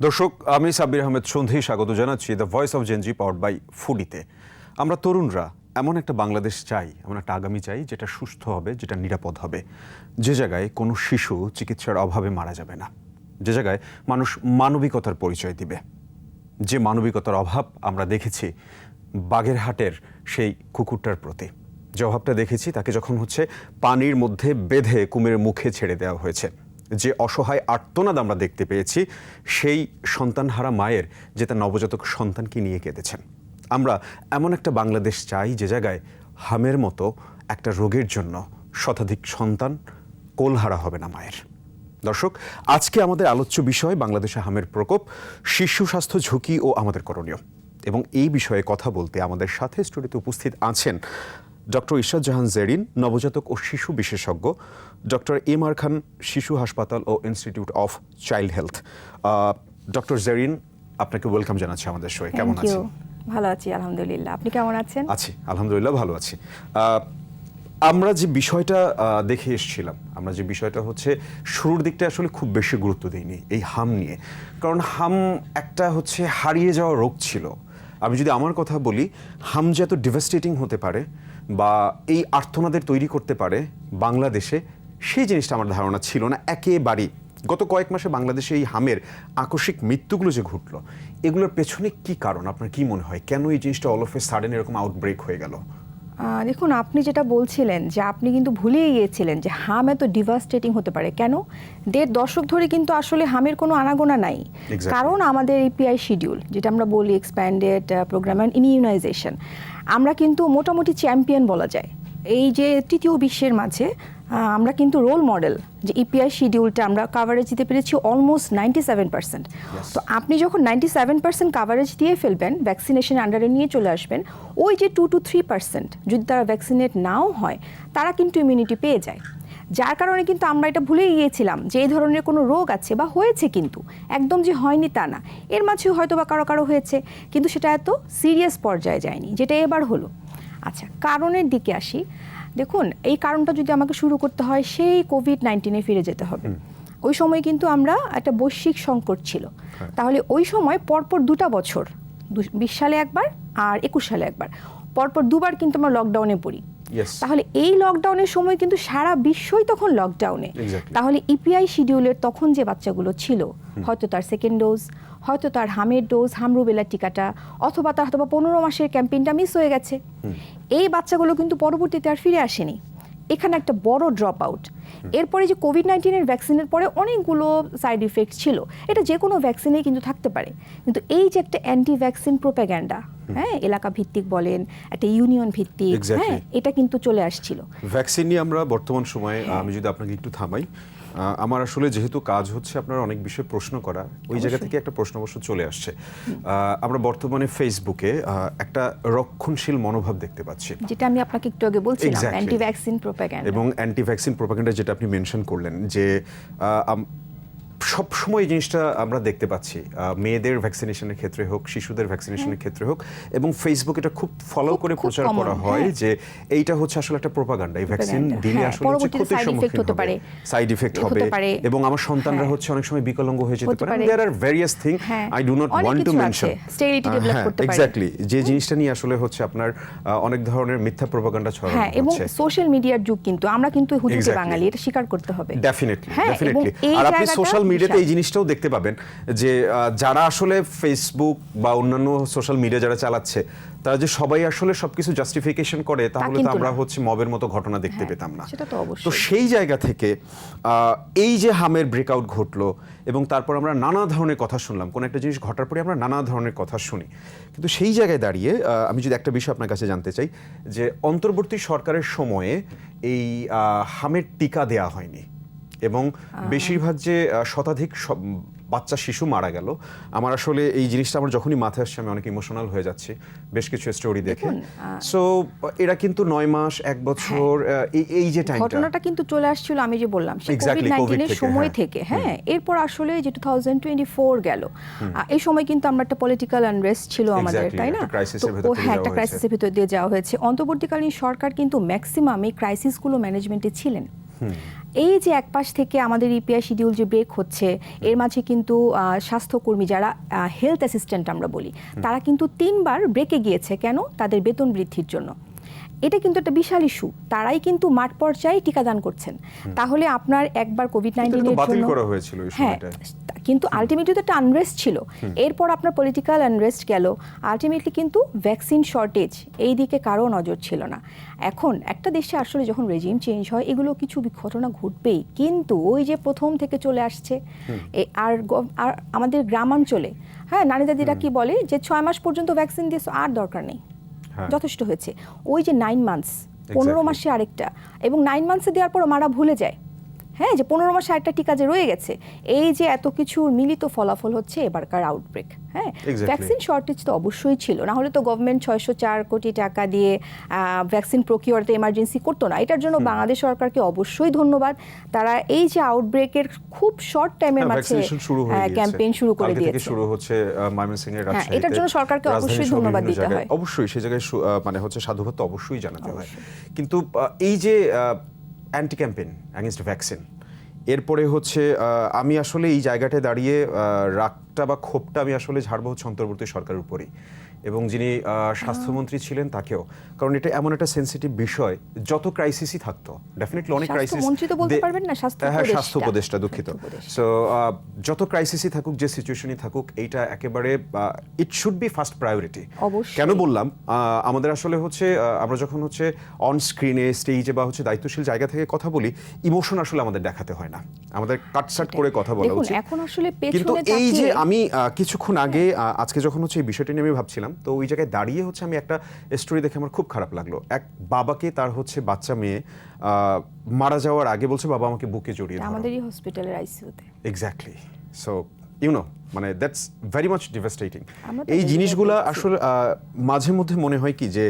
দর্শক, আমি সাব্বির আহমেদ সন্ধি স্বাগত জানাচ্ছি the voice of Gen Z powered by ফুডিতে। আমরা তরুণরা এমন একটা বাংলাদেশ চাই, এমন একটা আগামী চাই যেটা সুস্থ হবে, যেটা নিরাপদ হবে, যে জায়গায় কোনো শিশু চিকিৎসার অভাবে মারা যাবে না, যে জায়গায় মানুষ মানবিকতার পরিচয় দিবে। যে মানবিকতার অভাব আমরা দেখেছি বাগেরহাটের সেই কুকুরটার প্রতি, যে অভাবটা দেখেছি তাকে যখন পানির মধ্যে বেঁধে কুমিরের মুখে ছেড়ে দেওয়া হয়েছে, যে অসহায় আর্তনাদ আমরা দেখতে পেয়েছি সেই সন্তানহারা মায়ের যে তার নবজাতক সন্তানকে নিয়ে কেঁদেছেন। আমরা এমন একটা বাংলাদেশ চাই যে জায়গায় হামের মতো একটা রোগের জন্য শতাধিক সন্তান কোলহারা হবে না মায়ের। দর্শক, আজকে আমাদের আলোচ্য বিষয় বাংলাদেশে হামের প্রকোপ, শিশু স্বাস্থ্য ঝুঁকি ও আমাদের করণীয়। এবং এই বিষয়ে কথা বলতে আমাদের সাথে স্টুডিওতে উপস্থিত আছেন ডক্টর ইশরাত জাহান জেরিন, নবজাতক ও শিশু বিশেষজ্ঞ, ডক্টর এম.আর খান, শিশু হাসপাতাল ও institute of child health. Doctor Zerin, আপনাকে ওয়েলকাম জানাচ্ছি আমাদের শোয়ে। কেমন আছেন? ভালো আছি আলহামদুলিল্লাহ, আপনি কেমন আছেন? আছি আলহামদুলিল্লাহ, ভালো আছি। আমরা যে বিষয়টা দেখে এসেছিলাম, আমরা যে বিষয়টা শুরুর দিকটা আসলে খুব বেশি গুরুত্ব দিইনি এই হাম নিয়ে, কারণ হাম একটা হারিয়ে যাওয়া রোগ ছিল। আমি যদি আমার কথা বলি, হাম যে এত ডিভাস্টেটিং হতে পারে বা এই আর্তনাদের তৈরি করতে পারে বাংলাদেশে, সেই জিনিসটা আমার ধারণা ছিল না একেবারেই। গত কয়েক মাসে বাংলাদেশে এই হামের আকস্মিক মৃত্যুগুলো যে ঘটলো, এগুলোর পেছনে কি কারণ? আপনার কি মনে হয়, কেন এই জিনিসটা অল অফ এ সাডেন এরকম আউটব্রেক হয়ে গেল? দেখুন, আপনি যেটা বলছিলেন যে আপনি কিন্তু ভুলেই গিয়েছিলেন যে হাম এত ডিভাস্টেটিং হতে পারে কেন। 1.5 দশক ধরে কিন্তু আসলে হামের কোনো আনাগোনা নাই। কারণ আমাদের ইপিআই শিডিউল, যেটা আমরা বলি এক্সপ্যান্ডেড প্রোগ্রাম অ্যান্ড ইমিউনাইজেশন, আমরা কিন্তু মোটামুটি চ্যাম্পিয়ন বলা যায়। এই যে তৃতীয় বিশ্বের মাঝে আমরা কিন্তু রোল মডেল, যে ইপিআই শিডিউলটা আমরা কাভারেজ দিতে পেরেছি অলমোস্ট 97%। তো আপনি যখন 97% কাভারেজ দিয়ে ফেলবেন, ভ্যাকসিনেশন আন্ডারে নিয়ে চলে আসবেন, ওই যে 2 to 3% যদি তারা ভ্যাকসিনেট নাও হয়, তারা কিন্তু ইমিউনিটি পেয়ে যায়। যার কারণে কিন্তু আমরা এটা ভুলেই গিয়েছিলাম যে এই ধরনের কোনো রোগ আছে বা হয়েছে, কিন্তু একদম যে হয়নি তা না। এর মাঝেও হয়তো বা কারো কারো হয়েছে, কিন্তু সেটা এত সিরিয়াস পর্যায়ে যায়নি, যেটা এবার হলো। আচ্ছা, কারণের দিকে আসি। দেখুন, এই কারণটা যদি আমাকে শুরু করতে হয়, সেই কোভিড-19 ফিরে যেতে হবে। ওই সময় কিন্তু আমরা একটা বৈশ্বিক সংকট ছিল। তাহলে ওই সময় পরপর 2টা বছর, 20 সালে একবার আর 21 সালে একবার, পরপর 2বার কিন্তু আমরা লকডাউনে পড়ি। তাহলে এই লকডাউনের সময় কিন্তু সারা বিশ্বই তখন লকডাউনে। তাহলে ইপিআই শিডিউলের তখন যে বাচ্চাগুলো ছিল, হয়তো তার সেকেন্ড ডোজ, হয়তো তার হামের ডোজ, হামরুবেলার টিকাটা, অথবা তার 15 মাসের ক্যাম্পেইনটা মিস হয়ে গেছে। এই বাচ্চাগুলো কিন্তু পরবর্তীতে আর ফিরে আসেনি। এখানে একটা বড় ড্রপ আউট। এরপরে যে কোভিড-19 ভ্যাকসিনের পরে অনেকগুলো সাইড ইফেক্ট ছিল, এটা যে কোনো ভ্যাকসিনেই কিন্তু থাকতে পারে। কিন্তু এই যে একটা অ্যান্টি ভ্যাকসিন প্রোপাগ্যান্ডা, হ্যাঁ, এলাকা ভিত্তিক বলেন, একটা ইউনিয়ন ভিত্তিক, হ্যাঁ, এটা কিন্তু চলে আসছিল। ভ্যাকসিন নিয়ে আমরা বর্তমান সময়ে, আমি যদি আপনাকে একটু থামাই, আমার আসলে যেহেতু কাজ আপনার অনেক বিষয়ে প্রশ্ন করা, ওই জায়গা থেকে একটা প্রশ্ন অবশ্য চলে আসছে। আমরা বর্তমানে ফেসবুকে একটা রক্ষণশীল মনোভাব দেখতে পাচ্ছি, যেটা আমি আপনাকে একটু আগে বলছিলাম, অ্যান্টি ভ্যাকসিন প্রোপাগ্যান্ডা। এবং অ্যান্টি ভ্যাকসিন প্রোপাগ্যান্ডা যেটা আপনি মেনশন করলেন, যে সবসময় এই জিনিসটা আমরা দেখতে পাচ্ছি, মেয়েদের ভ্যাকসিনেশনের ক্ষেত্রে হোক, শিশুদের ভ্যাকসিনেশনের ক্ষেত্রে হোক, এবং ফেসবুক এটা খুব ফলো করে প্রচার করা হয় যে এইটা আসলে একটা প্রোপাগান্ডা, এই ভ্যাকসিন দিলে আসলে ক্ষতির সম্মুখীন হবে, সাইড ইফেক্ট হবে, এবং আমার সন্তানরা অনেক সময় বিকলাঙ্গ হয়ে যেতে পারে। There are various thing I do not want to mention. Sterility develop করতে পারে। এক্স্যাক্টলি, যে জিনিসটা নিয়ে আসলে আপনার অনেক ধরনের মিথ্যা প্রোপাগান্ডা ছড়ানো হচ্ছে। এবং সোশ্যাল মিডিয়ার যুগ, কিন্তু আমরা কিন্তু হুজুগে বাঙালি, এটা স্বীকার করতে হবে। ডেফিনেটলি। আর আপনি সোশ্যাল মিডিয়াতে এই জিনিসটাও দেখতে পাবেন যে যারা আসলে ফেসবুক বা অন্যান্য সোশ্যাল মিডিয়া যারা চালাচ্ছে, তারা যে সবাই আসলে সবকিছু জাস্টিফিকেশন করে, তাহলে তো আমরা মবের মতো ঘটনা দেখতে পেতাম না। তো সেই জায়গা থেকে এই যে হামের ব্রেকআউট ঘটলো, এবং তারপর আমরা নানা ধরনের কথা শুনলাম, কোন একটা জিনিস ঘটার পরে আমরা নানা ধরনের কথা শুনি, কিন্তু সেই জায়গায় দাঁড়িয়ে আমি যদি একটা বিষয় আপনার কাছে জানতে চাই, যে অন্তর্বর্তী সরকারের সময়ে এই হামের টিকা দেয়া হয়নি, এবং বেশিরভাগ যে শতাধিক বাচ্চা শিশু মারা গেল, আমার আসলে এই জিনিসটা আমার যখনই মাথায় আসছে, আমি অনেক ইমোশনাল হয়ে যাচ্ছি বেশ কিছু স্টোরি দেখে। সো এরা কিন্তু 9 মাস 1 বছর এই যে টাইমটা, ঘটনাটা কিন্তু চলে আসছিল, আমি যে বললাম, সেই কোভিড-19 এর সময় থেকে। হ্যাঁ, এরপর আসলে যে 2024 গেল, এই সময় কিন্তু আমরা একটা পলিটিক্যাল আনরেস্ট ছিল আমাদের, তাই না? তো হ্যাঁ, একটা ক্রাইসিসের ভিতর দিয়ে যাওয়া হয়েছে। অন্তর্বর্তীকালীন সরকার কিন্তু ম্যাক্সিমাম এই ক্রাইসিসগুলো ম্যানেজমেন্টে ছিলেন। এই যে এক পাশ থেকে আমাদের ইপিআই শিডিউল যে ব্রেক হচ্ছে, এর মাঝে কিন্তু স্বাস্থ্যকর্মী যারা হেলথ অ্যাসিস্ট্যান্ট আমরা বলি, তারা কিন্তু 3বার ব্রেকে গিয়েছে। কেন? তাদের বেতন বৃদ্ধির জন্য। এটা কিন্তু একটা বিশাল ইস্যু। তারাই কিন্তু মাঠ পর্যায়ে টিকাদান করছেন। তাহলে আপনার একবার কোভিড-19 এর জন্য করা হয়েছিল এই হ্যাঁ, সময়টায়। কিন্তু আলটিমেটলি তো একটা আনরেস্ট ছিল। এরপর আপনার পলিটিক্যাল আনরেস্ট গেল, আলটিমেটলি কিন্তু ভ্যাকসিন শর্টেজ এই দিকে কারো নজর ছিল না। এখন একটা দেশে আসলে যখন রেজিম চেঞ্জ হয়, এগুলো কিছু ঘটনা ঘটবেই, কিন্তু ওই যে প্রথম থেকে চলে আসছে। আর আমাদের গ্রামাঞ্চলে হ্যাঁ, নানি দাদিরা কি বলে যে 6 মাস পর্যন্ত ভ্যাকসিন দিয়েছো, আর দরকার নেই, যথেষ্ট হয়েছে। ওই যে 9 মান্থস, 15 মাসে আরেকটা, এবং 9 মান্থসে দেওয়ার পর মারা ভুলে যায় হ্যাঁ, যে 15 মাসে একটা টিকা যে রয়ে গেছে। এই যে এত কিছু মিলিত ফলাফল হচ্ছে এবারকার আউটব্রেক। হ্যাঁ, ভ্যাকসিন শর্টেজ তো অবশ্যই ছিল, না হলে তো গভর্নমেন্ট 604 কোটি টাকা দিয়ে ভ্যাকসিন প্রকিউরতে এমার্জেন্সি করতো না। এটার জন্য বাংলাদেশ সরকারকে অবশ্যই ধন্যবাদ। তারা এই যে আউটব্রেকের খুব শর্ট টাইমের মাঝে ক্যাম্পেইন শুরু করে দিয়েছে। শুরু হচ্ছে ময়মনসিংহ এর রাজশাহীতে। এটার জন্য সরকারকে অবশ্যই ধন্যবাদ দিতে হয়। অবশ্যই সেই জায়গায় মানে হচ্ছে সাধুবাদ তো অবশ্যই জানাতে হয়। কিন্তু এই যে অ্যান্টি ক্যাম্পেইন অ্যাগেইনস্ট ভ্যাকসিন, এরপরে হচ্ছে আমি আসলে এই জায়গাটায় দাঁড়িয়ে রাগটা বা ক্ষোভটা আমি আসলে ঝাড়বো হচ্ছে অন্তর্বর্তী সরকারের উপরেই, এবং যিনি স্বাস্থ্যমন্ত্রী ছিলেন তাকেও। কারণ এটা এমন একটা সেন্সিটিভ বিষয়, যত ক্রাইসিসই থাকতো, ডেফিনেটলি অনেক ক্রাইসিস, স্বাস্থ্যমন্ত্রী তো বলতে পারবেন না, স্বাস্থ্য উপদেষ্টা, দুঃখিত। সো যত ক্রাইসিসই থাকুক, যে সিচুয়েশনই থাকুক, এইটা একেবারে it should be first priority. কেন বললাম, আমাদের আসলে হচ্ছে আমরা যখন হচ্ছে অন স্ক্রিনে, স্টেজে বা হচ্ছে দায়িত্বশীল জায়গা থেকে কথা বলি, ইমোশন আসলে আমাদের দেখাতে হয় না, আমাদের কাটসাট করে কথা বলা উচিত। এখন আসলে কিন্তু এই যে আমি কিছুক্ষণ আগে আজকে যখন হচ্ছে এই বিষয়টা নিয়ে আমি ভাবছিলাম, তো ওই জায়গায় দাঁড়িয়ে হচ্ছে আমি একটা স্টোরি দেখে আমার খুব খারাপ লাগলো। এক বাবাকে তার হচ্ছে বাচ্চা মেয়ে মারা যাওয়ার আগে বলছে, বাবা আমাকে বুকে জড়িয়ে ধরো, আমাদেরই হসপিটালের আইসিইউতে। এক্স্যাক্টলি। সো মানে দ্যাটস ভেরি মাচ ডিভাস্টেটিং। এই জিনিসগুলো আসলে মাঝে মধ্যে মনে হয় কি যে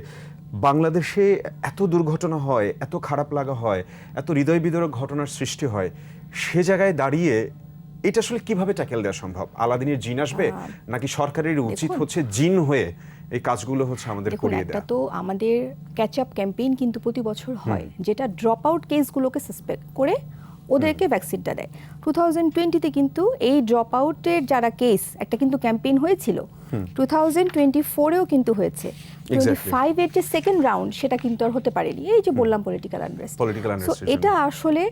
বাংলাদেশে এত দুর্ঘটনা হয়, এত খারাপ লাগা হয়, এত হৃদয় বিদারক ঘটনার সৃষ্টি হয়, সে জায়গায় দাঁড়িয়ে এটা আসলে কিভাবে ট্যাকেল দেওয়া সম্ভব? আলাদিনের জিন আসবে, নাকি সরকারের উচিত হচ্ছে জিন হয়ে এই কাজগুলো হচ্ছে আমাদের করিয়ে দেওয়া? এটা তো আমাদের ক্যাচ আপ ক্যাম্পেইন কিন্তু প্রতি বছর হয়, যেটা ড্রপ আউট কেসগুলোকে সাসপেক্ট করে ওদেরকে ভ্যাকসিনটা দেয়। 2020-তে কিন্তু এই ড্রপ আউটের যারা কেস, একটা কিন্তু ক্যাম্পেইন হয়েছিল। 2024-এও কিন্তু হয়েছে। 25-এর যে সেকেন্ড রাউন্ড, সেটা কিন্তু আর হতে পারেনি। এই যে বললাম পলিটিক্যাল আনরেস্ট। সো এটা আসলে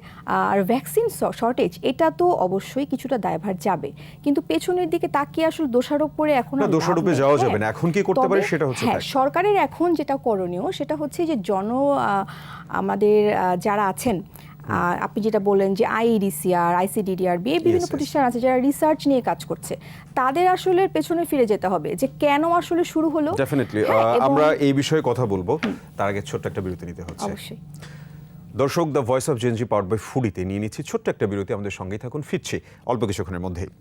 আর ভ্যাকসিন শর্টেজ, এটা তো অবশ্যই কিছুটা দায়ভার যাবে, কিন্তু পেছনের দিকে তাকিয়ে আসলে দোষারোপ করে এখন না, দোষারোপে যাওয়া যাবে না। এখন কি করতে পারে সেটা হচ্ছে সরকারের এখন যেটা করণীয়, সেটা হচ্ছে যে আমাদের যারা আছেন, আপনি যেটা বললেন যে আইইডিসিআর, আইসিডিডিআরবি, বিভিন্ন প্রতিষ্ঠান আছে যারা রিসার্চ নিয়ে কাজ করছে, তাদের আসলে পেছনে ফিরে যেতে হবে যে কেন আসলে শুরু হলো। ডেফিনেটলি আমরা এই বিষয়ে কথা বলবো, তার আগে ছোট্ট একটা বিরতি নিতে হচ্ছে। অবশ্যই দর্শক, the voice of Gen Z powered by ফুডিতে নিয়ে নিচ্ছি ছোট্ট একটা বিরতি। আমাদের সঙ্গেই থাকুন, ফিরছি অল্প কিছুক্ষণের মধ্যেই।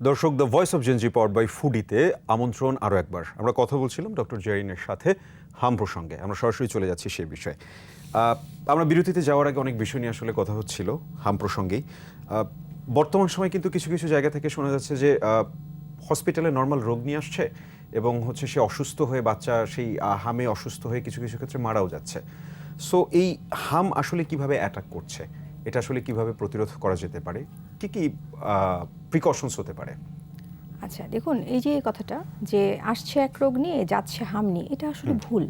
দর্শক, the voice of Gen Z powered by ফুডিতে আমন্ত্রণ আরও একবার। আমরা কথা বলছিলাম ডক্টর জেরিনের সাথে হাম প্রসঙ্গে। আমরা সরাসরি চলে যাচ্ছি সেই বিষয়ে। আমরা বিরতিতে যাওয়ার আগে অনেক বিষয় নিয়ে আসলে কথা হচ্ছিল হাম প্রসঙ্গেই। বর্তমান সময় কিন্তু কিছু কিছু জায়গা থেকে শোনা যাচ্ছে যে হসপিটালে নর্মাল রোগ নিয়ে আসছে, এবং হচ্ছে সে অসুস্থ হয়ে, বাচ্চা সেই হামে অসুস্থ হয়ে কিছু কিছু ক্ষেত্রে মারাও যাচ্ছে। সো এই হাম আসলে কিভাবে অ্যাটাক করছে, এটা আসলে কিভাবে প্রতিরোধ করা যেতে পারে, কি কি প্রিকশনস হতে পারে? আচ্ছা, দেখুন, এই যে কথাটা যে আসছে এক রোগ নিয়ে যাচ্ছে হাম নিয়ে, এটা আসলে ভুল।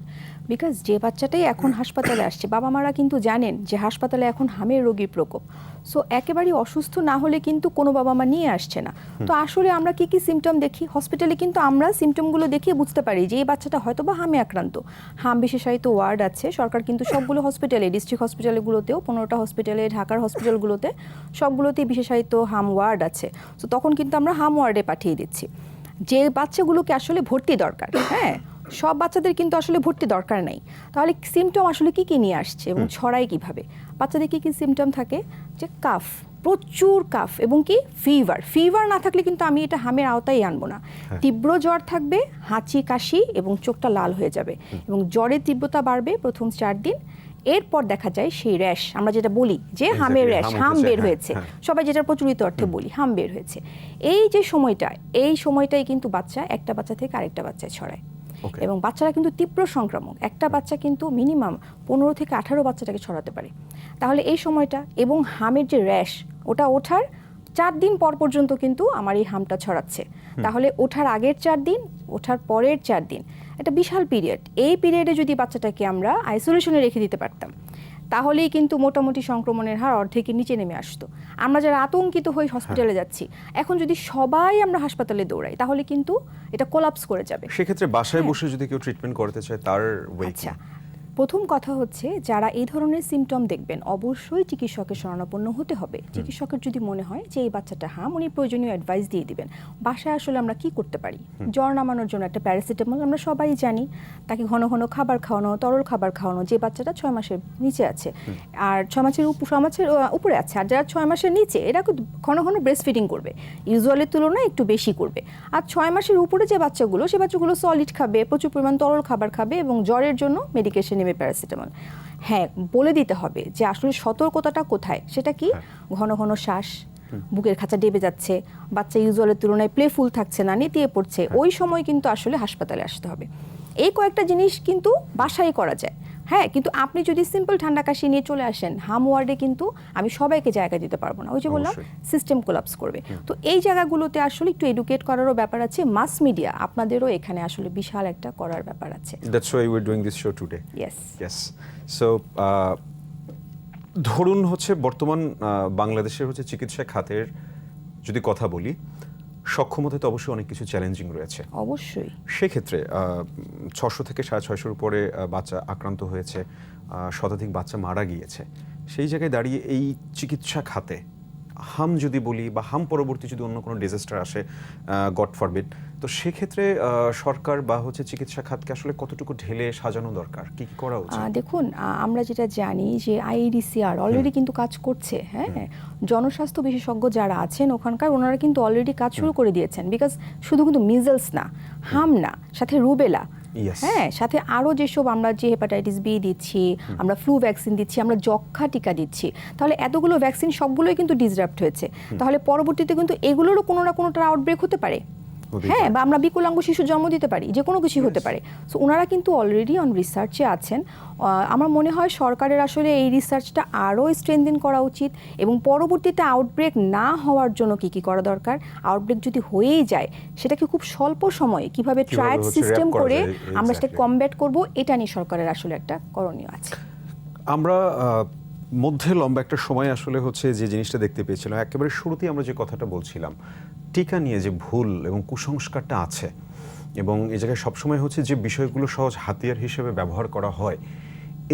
বিকজ যে বাচ্চাটাই এখন হাসপাতালে আসছে, বাবা মারা কিন্তু জানেন যে হাসপাতালে এখন হামের রোগীর প্রকোপ। সো একেবারেই অসুস্থ না হলে কিন্তু কোনো বাবা মা নিয়ে আসছে না। তো আসলে আমরা কি কি সিমটম দেখি হসপিটালে, কিন্তু আমরা সিমটমগুলো দেখিয়ে বুঝতে পারি যে এই বাচ্চাটা হয়তো বা হামে আক্রান্ত। হাম বিশেষায়িত ওয়ার্ড আছে, সরকার কিন্তু সবগুলো হসপিটালে, ডিস্ট্রিক্ট হসপিটালগুলোতেও, 15টা হসপিটালে, ঢাকার হসপিটালগুলোতে, সবগুলোতেই বিশেষায়িত হাম ওয়ার্ড আছে। তো তখন কিন্তু আমরা হাম ওয়ার্ডে পাঠিয়ে দিচ্ছি। যে বাচ্চাগুলোকে আসলে ভর্তি দরকার, হ্যাঁ, সব বাচ্চাদের কিন্তু আসলে ভর্তি দরকার নাই। তাহলে সিমটম আসলে কি কি নিয়ে আসছে এবং ছড়ায় কিভাবে? বাচ্চাদের কি কি সিমটম থাকে? যে কাফ, প্রচুর কাফ, এবং কি ফিভার না থাকলে কিন্তু আমি এটা হামের আওতায় আনবো না। তীব্র জ্বর থাকবে, হাঁচি কাশি, এবং চোখটা লাল হয়ে যাবে, এবং জ্বরের তীব্রতা বাড়বে প্রথম 4 দিন। এরপর দেখা যায় সেই র্যাশ, আমরা যেটা বলি যে হামের র্যাশ, হাম বের হয়েছে, সবাই যেটা প্রচলিত অর্থে বলি হাম বের হয়েছে, এই যে সময়টা, এই সময়টাই কিন্তু একটা বাচ্চা থেকে আরেকটা বাচ্চায় ছড়ায়। এবং বাচ্চারা কিন্তু তীব্র সংক্রামক, একটা বাচ্চা কিন্তু মিনিমাম 15 থেকে 18 বাচ্চাটাকে ছড়াতে পারে। তাহলে এই সময়টা এবং হামের যে র্যাশ, ওটা ওঠার 4 দিন পর পর্যন্ত কিন্তু আমার এই হামটা ছড়াচ্ছে। তাহলে ওঠার আগের 4 দিন, ওঠার পরের 4 দিন, একটা বিশাল পিরিয়ড। এই পিরিয়ডে যদি বাচ্চাটাকে আমরা আইসোলেশনে রেখে দিতে পারতাম, তাহলেই কিন্তু মোটামুটি সংক্রমণের হার অর্ধেকের নিচে নেমে আসতো। আমরা যারা আতঙ্কিত হয়ে হসপিটালে যাচ্ছি, এখন যদি সবাই আমরা হাসপাতালে দৌড়াই, তাহলে কিন্তু এটা কোলাপস করে যাবে। সেক্ষেত্রে বাসায় বসে যদি কেউ ট্রিটমেন্ট করতে চায় তার ওয়ে কি? আচ্ছা, প্রথম কথা হচ্ছে যারা এই ধরনের সিমটম দেখবেন, অবশ্যই চিকিৎসকের শরণাপন্ন হতে হবে। চিকিৎসকের যদি মনে হয় যে এই বাচ্চাটা হাম, উনি প্রয়োজনীয় অ্যাডভাইস দিয়ে দিবেন। বাসায় আসলে আমরা কি করতে পারি? জ্বর নামানোর জন্য একটা প্যারাসিটামল, আমরা সবাই জানি। তাকে ঘন ঘন খাবার খাওয়ানো, তরল খাবার খাওয়ানো, যে বাচ্চাটা 6 মাসের নিচে আছে আর 6 মাসের উপরে আছে, আর যারা 6 মাসের নিচে, এরা ঘন ঘন ব্রেস্ট ফিডিং করবে, ইউজুয়ালের তুলনায় একটু বেশি করবে। আর 6 মাসের উপরে যে বাচ্চাগুলো, সে বাচ্চাগুলো সলিড খাবে, প্রচুর পরিমাণ তরল খাবার খাবে এবং জ্বরের জন্য মেডিকেশন নেবে প্যারাসিটামল। হ্যাঁ, বলে দিতে হবে যে আসলে সতর্কতাটা কোথায়। সেটা কি? ঘন ঘন শ্বাস, বুকের খাঁচা ডেবে যাচ্ছে, বাচ্চা ইউজুয়ালের তুলনায় প্লেফুল থাকছে না, নেতিয়ে পড়ছে, ওই সময় কিন্তু আসলে হাসপাতালে আসতে হবে। এই কয়েকটা জিনিস কিন্তু বাসায় করা যায়। হ্যাঁ, কিন্তু আপনি যদি সিম্পল ঠান্ডা কাশি নিয়ে চলে আসেন হাম ওয়ার্ডে, কিন্তু আমি সবাইকে জায়গা দিতে পারবো না। ওই যে বললাম, সিস্টেম কোলাপস করবে। তো এই জায়গাগুলোতে আসলে একটু এডুকেট করারও ব্যাপার আছে। মাস মিডিয়া আপনাদেরও এখানে আসলে বিশাল একটা করার ব্যাপার আছে। That's why we're doing this show today. Yes. So ধরুন হচ্ছে বর্তমান বাংলাদেশের হচ্ছে চিকিৎসা খাতের যদি কথা বলি, সক্ষমতা তো অবশ্যই অনেক কিছু চ্যালেঞ্জিং রয়েছে। অবশ্যই। সেক্ষেত্রে 600 থেকে 650-র উপরে বাচ্চা আক্রান্ত হয়েছে, শতাধিক বাচ্চা মারা গিয়েছে। সেই জায়গায় দাঁড়িয়ে এই চিকিৎসা খাতে হাম যদি বলি, বা হাম পরবর্তী যদি অন্য কোনো ডিজাস্টার আসে, গড ফরবিড, তো সেক্ষেত্রে সরকার বা হচ্ছে চিকিৎসা খাতকে আসলে কতটুকু ঢেলে সাজানো দরকার, কি কি করা উচিত? দেখুন, আমরা যেটা জানি যে আইইডিসিআর অলরেডি কিন্তু কাজ করছে। হ্যাঁ, জনস্বাস্থ্য বিশেষজ্ঞ যারা আছেন ওখানকার, ওনারা কিন্তু অলরেডি কাজ শুরু করে দিয়েছেন। বিকজ শুধু কিন্তু মিজলস না, হাম না, সাথে রুবেলা, হ্যাঁ, সাথে আরও যেসব আমরা যে হেপাটাইটিস বি দিচ্ছি, আমরা ফ্লু ভ্যাকসিন দিচ্ছি, আমরা যক্ষ্মা টিকা দিচ্ছি, তাহলে এতগুলো ভ্যাকসিন সবগুলোই কিন্তু ডিসরাপ্ট হয়েছে। তাহলে পরবর্তীতে কিন্তু এগুলোরও কোনো না কোনোটা আউটব্রেক হতে পারে। হ্যাঁ, বা আমরা বিকলাঙ্গ শিশু জন্ম দিতে পারি, যে কোনো কিছু হতে পারে। সো ওনারা কিন্তু অলরেডি অন রিসার্চে আছেন। আমার মনে হয় সরকারের আসলে এই রিসার্চটা আরও স্ট্রেনথেন করা উচিত, এবং পরবর্তীতে আউটব্রেক না হওয়ার জন্য কি কি করা দরকার, আউটব্রেক যদি হয়েই যায় সেটাকে খুব স্বল্প সময়ে কিভাবে ট্রায়াল সিস্টেম করে আমরা সেটা কমব্যাট করব, এটা নিয়ে সরকারের আসলে একটা করণীয় আছে। আমরা মধ্যে লম্বা একটা সময় আসলে হচ্ছে যে জিনিসটা দেখতে পেয়েছিলাম, একেবারে শুরুতেই আমরা যে কথাটা বলছিলাম, টিকা নিয়ে যে ভুল এবং কুসংস্কারটা আছে, এবং এই জায়গায় সবসময় হচ্ছে যে বিষয়গুলো সহজ হাতিয়ার হিসেবে ব্যবহার করা হয়,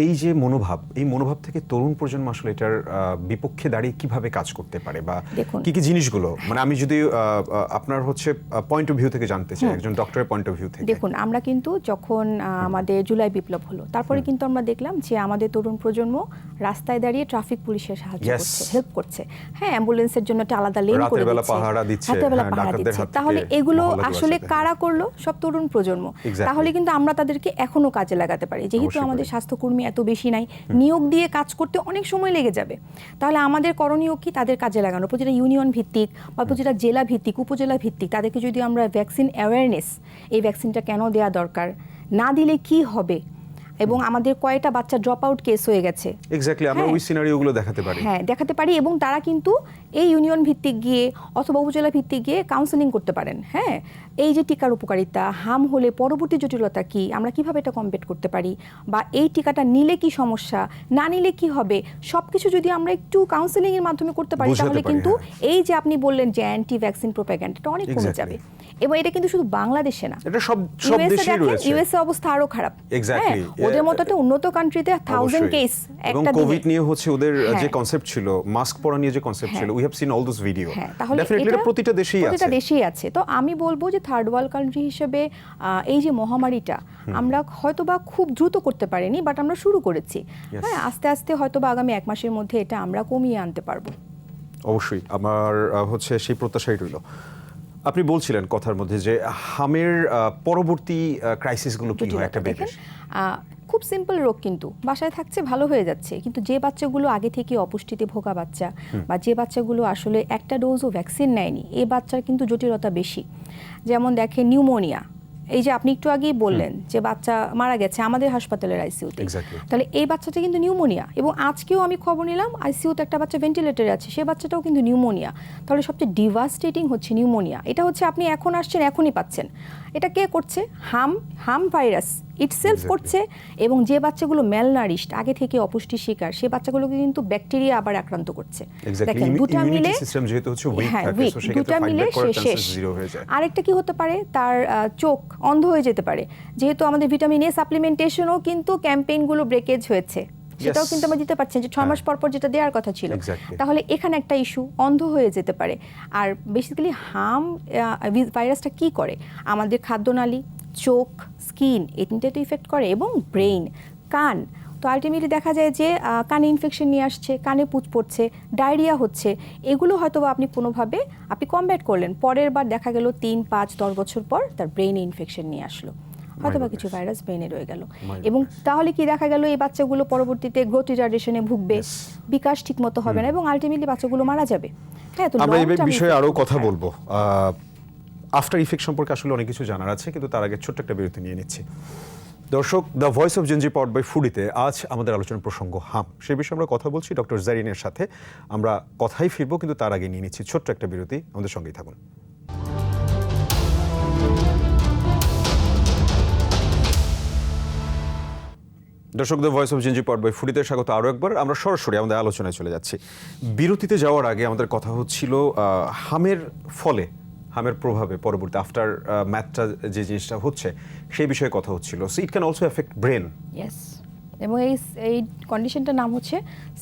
এই যে মনোভাব, এই মনোভাব থেকে তরুণ প্রজন্ম আসলে এটার বিপক্ষে দাঁড়িয়ে কিভাবে কাজ করতে পারে, বা কি কি জিনিসগুলো, মানে আমি যদি আপনার হচ্ছে পয়েন্ট অফ ভিউ থেকে জানতে চাই, একজন ডক্টরের পয়েন্ট অফ ভিউ থেকে। দেখুন, আমরা কিন্তু যখন আমাদের জুলাই বিপ্লব হলো, তারপরে কিন্তু আমরা দেখলাম যে আমাদের তরুণ প্রজন্ম রাস্তায় দাঁড়িয়ে ট্রাফিক পুলিশের সাহায্য করছে, হেল্প করছে। হ্যাঁ, অ্যাম্বুলেন্সের জন্য একটা আলাদা লেন করে দিচ্ছে, পাহারা দিচ্ছে। তাহলে এগুলো আসলে কারা করলো? সব তরুণ প্রজন্ম। তাহলে কিন্তু আমরা তাদেরকে এখনো কাজে লাগাতে পারি, যেহেতু আমাদের স্বাস্থ্যকর্মী এত বেশি নাই, নিয়োগ দিয়ে কাজ করতে অনেক সময় লেগে যাবে। তাহলে আমাদের করণীয় কি? তাদের কাজে লাগানো, প্রতিটা ইউনিয়ন ভিত্তিক বা প্রতিটা জেলা ভিত্তিক, উপজেলা ভিত্তিক, তাদেরকে যদি আমরা ভ্যাকসিন অ্যাওয়ারনেস, এই ভ্যাকসিনটা কেন দেওয়া দরকার, না দিলে কি হবে, এবং আমাদের কয়টা বাচ্চা ড্রপ আউট কেস হয়ে গেছে, এক্স্যাক্টলি আমরা ওই সিনারিওগুলো দেখাতে পারি। হ্যাঁ, দেখাতে পারি, এবং তারা কিন্তু এই ইউনিয়ন ভিত্তিক গিয়ে অথবা উপজেলা ভিত্তিক গিয়ে কাউন্সেলিং করতে পারেন। হ্যাঁ, এই যে টিকার উপকারিতা, হাম হলে পরবর্তী জটিলতা কি, আমরা কিভাবে এটা কমপ্লিট করতে পারি, বা এই টিকাটা নিলে কি সমস্যা, না নিলে কি হবে, সবকিছু যদি আমরা একটু কাউন্সেলিং এর মাধ্যমে করতে পারি, তাহলে কিন্তু এই যে আপনি বললেন যে অ্যান্টি ভ্যাকসিন প্রোপাগ্যান্ডা, এটা অনেক কমে যাবে। এবং এটা কিন্তু শুধু বাংলাদেশে না, এটা সব দেশেই রয়েছে। ইউএসএ অবস্থা আরো খারাপ। এক্স্যাক্টলি, ওদের মতো একটা উন্নত কান্ট্রিতে 1000 কেস এবং কোভিড নিয়ে হচ্ছে ওদের যে কনসেপ্ট ছিল, মাস্ক পরা নিয়ে যে কনসেপ্ট ছিল, we have seen all those video. Definitely এটা প্রতিটা দেশেই আছে। তো আমি বলবো যে থার্ড ওয়ার্ল্ড কান্ট্রি হিসেবে এই যে মহামারীটা আমরা হয়তোবা খুব দ্রুত করতে পারিনি, বাট আমরা শুরু করেছি। হ্যাঁ, আস্তে আস্তে হয়তোবা আগামী 1 মাসের মধ্যে এটা আমরা কমিয়ে আনতে পারবো। অবশ্যই আমার হচ্ছে সেই প্রত্যাশাই রইল। আপনি বলছিলেন কথার মধ্যে যে হামের পরবর্তী ক্রাইসিসগুলো কি হয় একটা দেখেন বেবির? খুব সিম্পল রোগ, কিন্তু বাসায় থাকছে ভালো হয়ে যাচ্ছে, কিন্তু যে বাচ্চাগুলো আগে থেকে অপুষ্টিতে ভোগা বাচ্চা বা যে বাচ্চাগুলো আসলে একটা ডোজও ভ্যাকসিন নেয়নি, এই বাচ্চার কিন্তু জটিলতা বেশি। যেমন দেখেন নিউমোনিয়া, এই যে আপনি একটু আগেই বললেন যে বাচ্চা মারা গেছে আমাদের হাসপাতালের আইসিইউতে, তাহলে এই বাচ্চাটা কিন্তু নিউমোনিয়া। এবং আজকেও আমি খবর নিলাম আইসিইউতে একটা বাচ্চা ভেন্টিলেটরে আছে, সে বাচ্চাটাও কিন্তু নিউমোনিয়া। তাহলে সবচেয়ে ডিভাস্টেটিং হচ্ছে নিউমোনিয়া। এটা হচ্ছে আপনি এখন আসছেন এখনই পাচ্ছেন। এটা কে করছে? হাম ভাইরাস ইটসেলফ করছে। এবং যে বাচ্চাগুলো ম্যালনারিশড, আগে থেকে অপুষ্টি শিকার, সে বাচ্চাগুলোকে কিন্তু ব্যাকটেরিয়া আবার আক্রান্ত করছে। দেখেন দুটা মিলে সিস্টেম যেহেতু হচ্ছে উইক থাকে, সো সেক্ষেত্রে ফাইট ব্যাক করার চান্সেস জিরো হয়ে যায়। আরেকটা কি হতে পারে, তার চোখ অন্ধ হয়ে যেতে পারে। যেহেতু আমাদের ভিটামিন এ সাপ্লিমেন্টেশনও কিন্তু ক্যাম্পেইনগুলো ব্রেকেজ হয়েছে, সেটাও কিন্তু আমরা দিতে পারছি যে 6 মাস পর পর যেটা দেওয়ার কথা ছিল। তাহলে এখানে একটা ইস্যু, অন্ধ হয়ে যেতে পারে। আর বেসিক্যালি ভাইরাসটা কি করে, আমাদের খাদ্যনালী, চোখ, স্কিন, এই তিনটাতে ইফেক্ট করে, এবং ব্রেইন, কান। তো আলটিমেটলি দেখা যায় যে কানে ইনফেকশন নিয়ে আসছে, কানে পুঁজ পড়ছে, ডায়রিয়া হচ্ছে। এগুলো হয়তো আপনি কোনোভাবে কমব্যাট করলেন, পরের বার দেখা গেল 3, 5, 10 বছর পর তার ব্রেইনে ইনফেকশন নিয়ে আসলো, হয়তোবা কিছু ভাইরাস ব্রেইনে রয়ে গেল। এবং তাহলে কি দেখা গেল, এই বাচ্চাগুলো পরবর্তীতে গ্রোথ রিটার্ডেশনে ভুগবে, বিকাশ ঠিকমতো হবে না, এবং আলটিমেটলি বাচ্চাগুলো মারা যাবে। হ্যাঁ, তো আমরা এই বিষয়ে আরো কথা বলবো। আফটার ইফেক্ট সম্পর্কে আসলে অনেক কিছু জানার আছে, কিন্তু তার আগে ছোট্ট একটা বিরতি নিয়ে নিচ্ছি। দর্শক, the voice of Gen Z powered by ফুডিতে আজ আমাদের আলোচনার প্রসঙ্গ হাম। সেই বিষয়ে আমরা কথা বলছি ডক্টর জারিনের সাথে। আমরা কথাই ফিরবো, কিন্তু তার আগে নিয়ে নিচ্ছি ছোট্ট একটা বিরতি। আমাদের সঙ্গেই থাকুন। দর্শক, the voice of Gen Z powered by ফুডিতে স্বাগত আরও একবার। আমরা সরাসরি আমাদের আলোচনায় চলে যাচ্ছি। বিরতিতে যাওয়ার আগে আমাদের কথা হচ্ছিল হামের ফলে, হামের প্রভাবে পরবর্তী আফটার ম্যাথটা যে জিনিসটা হচ্ছে সেই বিষয়ে কথা হচ্ছিল। So it can also effect brain. Yes, এবং এই কন্ডিশনটার নাম হচ্ছে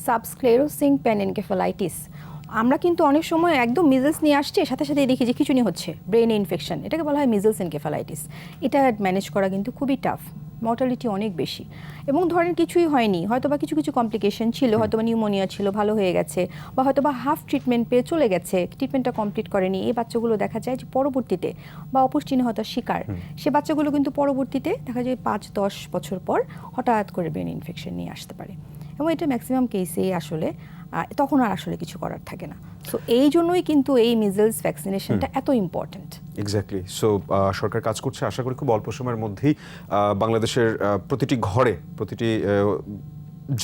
সাবস্ক্লেরোসিং প্যানএনকেফালাইটিস। আমরা কিন্তু অনেক সময় একদম মিজলস নিয়ে আসছে, সাথে সাথে দেখি যে খিঁচুনি হচ্ছে, ব্রেনে ইনফেকশন, এটাকে বলা হয় মিজলস এনকেফালাইটিস। এটা ম্যানেজ করা কিন্তু খুবই টাফ, মর্টালিটি অনেক বেশি। এবং ধরেন কিছুই হয়নি, হয়তো বা কিছু কিছু কমপ্লিকেশন ছিল, হয়তো বা নিউমোনিয়া ছিল, ভালো হয়ে গেছে, বা হয়তো বা হাফ ট্রিটমেন্ট পেয়ে চলে গেছে, ট্রিটমেন্টটা কমপ্লিট করেনি। এই বাচ্চাগুলো দেখা যায় যে পরবর্তীতে, বা অপুষ্টিহীনতার শিকার, সে বাচ্চাগুলো কিন্তু পরবর্তীতে দেখা যায় 5-10 বছর পর হঠাৎ করে ব্রেন ইনফেকশন নিয়ে আসতে পারে। এবং এটা ম্যাক্সিমাম কেসেই আসলে তখন আর আসলে কিছু করার থাকে না। সো এই জন্যই কিন্তু এই মিজলস ভ্যাকসিনেশনটা এত ইম্পর্ট্যান্ট। এক্স্যাক্টলি। সো সরকার কাজ করছে, আশা করি খুব অল্প সময়ের মধ্যেই বাংলাদেশের প্রতিটি ঘরে, প্রতিটি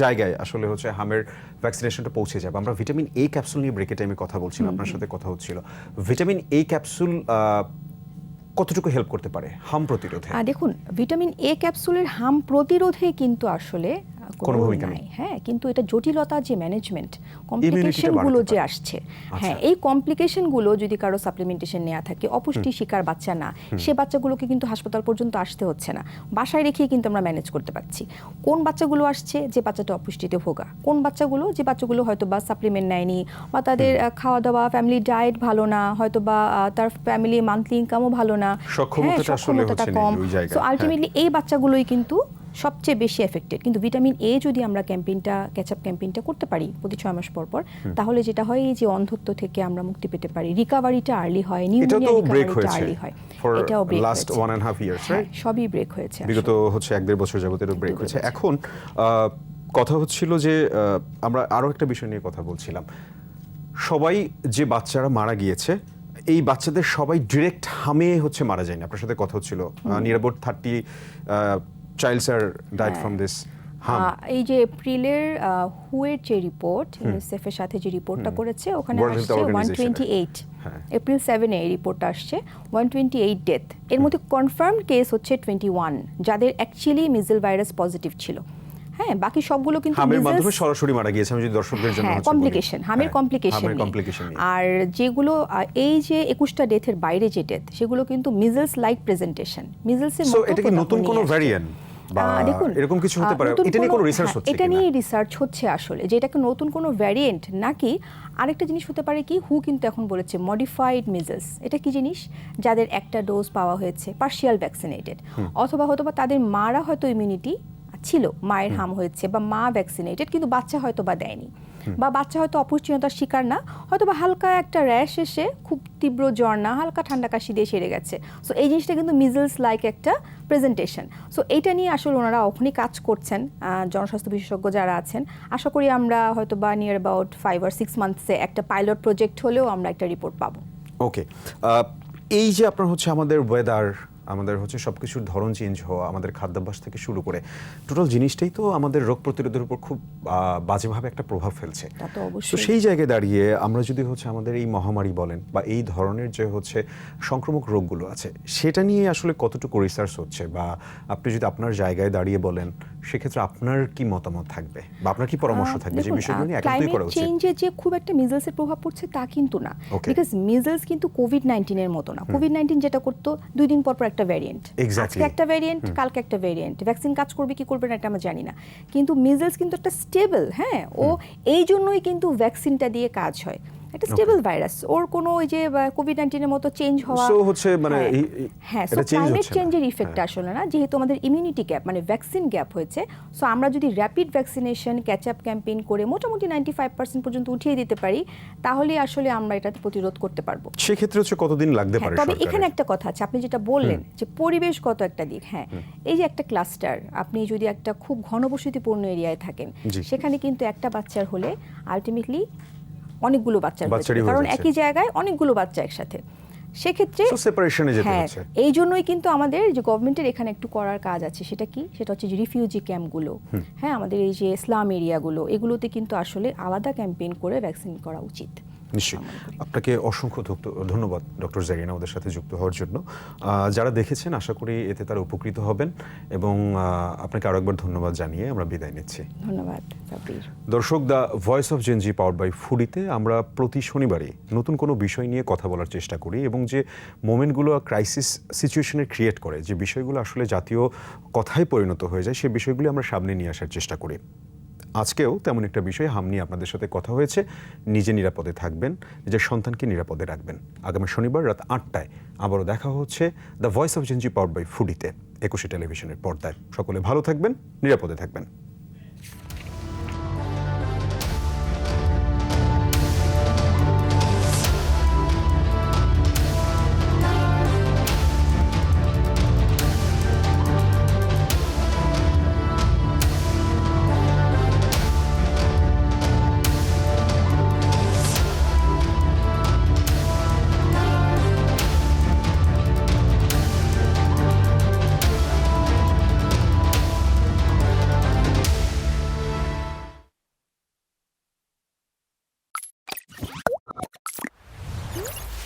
জায়গায় আসলে হচ্ছে হামের ভ্যাকসিনেশনটা পৌঁছে যাবে। আমরা ভিটামিন এ ক্যাপসুল নিয়ে ব্রেকে টাইমে কথা বলছিলাম, আপনার সাথে কথা হচ্ছিল। ভিটামিন এ ক্যাপসুল কতটুকু হেল্প করতে পারে হাম প্রতিরোধে? দেখুন, ভিটামিন এ ক্যাপসুলের হাম প্রতিরোধে কিন্তু আসলে কোনো ভূমিকা নেই। হ্যাঁ, কিন্তু এটা জটিলতা যে ম্যানেজমেন্ট, কমপ্লিকেশনগুলো যে আসছে, হ্যাঁ, এই কমপ্লিকেশনগুলো যদি কারো সাপ্লিমেন্টেশন নেওয়া থাকে, অপুষ্টি শিকার বাচ্চা না, সে বাচ্চাগুলোকে কিন্তু হাসপাতাল পর্যন্ত আসতে হচ্ছে না, বাসায় রেখেই কিন্তু আমরা ম্যানেজ করতে পারছি। কোন বাচ্চাগুলো আসছে? যে বাচ্চাটা অপুষ্টিতে ভোগা। কোন বাচ্চাগুলো? যে বাচ্চাগুলো হয়তো বা সাপ্লিমেন্ট নেয়নি, বা তাদের খাওয়া দাওয়া, ফ্যামিলি ডায়েট ভালো না, হয়তো বা তার ফ্যামিলি মান্থলি ইনকামও ভালো না, সক্ষমতাটা কম। সো আলটিমেটলি এই বাচ্চাগুলোই কিন্তু সবচেয়ে বেশি এফেক্টেড। কিন্তু ভিটামিন এ যদি আমরা ক্যাচআপ ক্যাম্পেইনটা করতে পারি প্রতি 6 মাস পর পর, তাহলে যেটা হয়, এই যে অন্ধত্ব থেকে আমরা মুক্তি পেতে পারি, রিকভারিটা আর্লি হয়, নিউমোনিয়া রিকভারিটা আর্লি হয়। এটাও ব্রেক হয়েছে লাস্ট 1.5 ইয়ার্স, রাইট? সবই ব্রেক হয়েছে, বিগত হচ্ছে 1-1.5 বছর যাবত এটা ব্রেক হয়েছে। এখন কথা হচ্ছিল যে আমরা আরো একটা বিষয় নিয়ে কথা বলছিলাম। সবাই যে বাচ্চারা মারা গিয়েছে, এই বাচ্চাদের সবাই ডিরেক্ট হামে হচ্ছে মারা যায়নি। আপনার সাথে কথা হচ্ছিল, near about 30 childs are died from this harm. এই যে এপ্রিলের হুয়ের যে রিপোর্ট, ইউনিসেফের সাথে যে রিপোর্টটা করেছে, ওখানে আসছে 128, এপ্রিল 7-এ এই রিপোর্টটা আসছে, 128 ডেথ। এর মধ্যে কনফার্মড কেস হচ্ছে 21, যাদের অ্যাকচুয়ালি মিজল ভাইরাস পজিটিভ ছিল। হ্যাঁ, বাকি সবগুলো কিন্তু হামের মাধ্যমে সরাসরি মারা গিয়েছে। আমি যদি দর্শকদের জন্য কমপ্লিকেশন, হামের কমপ্লিকেশন। আর যেগুলো এই যে 21টা ডেথের বাইরে যে ডেথ, সেগুলো কিন্তু মিজলস লাইক প্রেজেন্টেশন, মিজলসের মতো। এটা কি নতুন কোনো ভ্যারিয়েন্ট বা এরকম কিছু হতে পারে? এটা নিয়ে কোনো রিসার্চ হচ্ছে? এটা নিয়ে রিসার্চ হচ্ছে আসলে, যে এটা কি নতুন কোনো ভ্যারিয়েন্ট নাকি আরেকটা জিনিস হতে পারে। কি হু কিন্তু এখন বলেছে মডিফাইড মিজলস। এটা কি জিনিস? যাদের একটা ডোজ পাওয়া হয়েছে, পার্শিয়াল ভ্যাকসিনেটেড, অথবা হয়তো বা তাদের মারা হয়তো ইমিউনিটি ছিল, মায়ের হাম হয়েছে, বা মা ভ্যাকসিনেটেড কিন্তু বাচ্চা হয়তো বা দেয়নি। বা বাচ্চা হয়তো অপুষ্টিহীনতার শিকার না, হয়তো বা হালকা একটা র্যাশ এসে খুব তীব্র জ্বর না, হালকা ঠান্ডা কাশি দিয়ে সেরে গেছে। সো এই জিনিসটা কিন্তু মিজলস লাইক একটা প্রেজেন্টেশন। সো এইটা নিয়ে আসলে ওনারা এখনই কাজ করছেন, জনস্বাস্থ্য বিশেষজ্ঞ যারা আছেন। আশা করি আমরা হয়তো বা নিয়ার অ্যাবাউট 5 or 6 মান্থসে একটা পাইলট প্রজেক্ট হলেও আমরা একটা রিপোর্ট পাবো। ওকে, এই যে আপনার হচ্ছে আমাদের ওয়েদার, আমাদের হচ্ছে সব কিছুর ধরন চেঞ্জ হওয়া, আমাদের খাদ্যাভ্যাস থেকে শুরু করে টোটাল জিনিসটাই তো আমাদের রোগ প্রতিরোধের উপর খুব বাজেভাবে একটা প্রভাব ফেলছে। তা তো তো অবশ্যই। সেই জায়গায় দাঁড়িয়ে আমরা যদি হচ্ছে আমাদের এই মহামারী বলেন বা এই ধরনের যে হচ্ছে সংক্রামক রোগগুলো আছে, সেটা নিয়ে আসলে কতটুকু রিসার্চ হচ্ছে, বা আপনি যদি আপনার জায়গায় দাঁড়িয়ে বলেন সেক্ষেত্রে আপনার কি মতামত থাকবে বা আপনার কি পরামর্শ থাকবে যে বিষয়গুলো নিয়ে একান্তই করা উচিত? চেঞ্জে যে খুব একটা মিজলসের প্রভাব পড়ছে তা কিন্তু না, Okay. বিকজ মিজলস কিন্তু কোভিড-19 এর মতো না। কোভিড-19 যেটা করতো 2 দিন পর পর একটা ভ্যারিয়েন্ট, Exactly. আজকে একটা ভ্যারিয়েন্ট, কালকে একটা ভ্যারিয়েন্ট, ভ্যাকসিন কাজ করবে কি করবে না এটা আমরা জানি না। কিন্তু মিজলস কিন্তু একটা স্টেবল, হ্যাঁ, ও এই জন্যই কিন্তু ভ্যাকসিনটা দিয়ে কাজ হয়। একটা স্টেবল ভাইরাস, ওর কোনো ওই যে কোভিড-19 এর মতো চেঞ্জ হওয়া, So হচ্ছে মানে হ্যাঁ, সো এটা চেঞ্জ ক্লাইমেট হচ্ছে চেঞ্জের ইফেক্ট আসলে না, যেহেতু আমাদের ইমিউনিটি গ্যাপ মানে ভ্যাকসিন গ্যাপ হয়েছে। সো আমরা যদি rapid vaccination catch up campaign করে মোটামুটি 95% পর্যন্ত উঠিয়ে দিতে পারি, তাহলে আসলে আমরা এটাতে প্রতিরোধ করতে পারবো। সেক্ষেত্রে হচ্ছে কতদিন লাগতে পারে? তবে সরকারের? এখানে একটা কথা আছে, আপনি যেটা বললেন যে পরিবেশগত একটা দিক, হ্যাঁ, এই যে একটা ক্লাস্টার, আপনি যদি একটা খুব ঘনবসতিপূর্ণ এরিয়ায় থাকেন, জি। সেখানে কিন্তু একটা বাচ্চার হলে আলটিমেটলি অনেকগুলো বাচ্চার হয়ে বাচ্চারই যাবে, হয়ে কারণ যাচ্ছে। একই জায়গায় অনেকগুলো বাচ্চা একসাথে। সেক্ষেত্রে So separation-এ যেতে হ্যাঁ, হচ্ছে। এই জন্যই কিন্তু আমাদের যে গভর্নমেন্টের এখানে একটু করার কাজ আছে। সেটা কি? সেটা হচ্ছে যে রিফিউজি ক্যাম্পগুলো, হ্যাঁ, আমাদের এই যে স্লাম এরিয়াগুলো, এগুলোতে কিন্তু আসলে আলাদা ক্যাম্পেইন করে ভ্যাকসিন করা উচিত। নিশ্চয়ই। আপনাকে অসংখ্য ধন্যবাদ ডক্টর জারিনা আমাদের সাথে যুক্ত হওয়ার জন্য। যারা দেখেছেন আশা করি এতে তারা উপকৃত হবেন, এবং আপনাকে আরো একবার ধন্যবাদ জানিয়ে আমরা বিদায় নিচ্ছি। ধন্যবাদ সাব্বির। দর্শক, the voice of Gen Z powered by ফুডিতে আমরা প্রতি শনিবারই নতুন কোনো বিষয় নিয়ে কথা বলার চেষ্টা করি, এবং যে মোমেন্টগুলো ক্রাইসিস সিচুয়েশনের ক্রিয়েট করে, যে বিষয়গুলো আসলে জাতীয় কথায় পরিণত হয়ে যায়, সেই বিষয়গুলি আমরা সামনে নিয়ে আসার চেষ্টা করি। আজকেও তেমন একটা বিষয় হাম নিয়ে আপনাদের সাথে কথা হয়েছে। নিজে নিরাপদে থাকবেন, নিজের সন্তানকে নিরাপদে রাখবেন। আগামী শনিবার রাত 8টায় আবারও দেখা হচ্ছে the voice of Gen Z powered by ফুডিতে, 21 টেলিভিশনের পর্দায়। সকলে ভালো থাকবেন, নিরাপদে থাকবেন।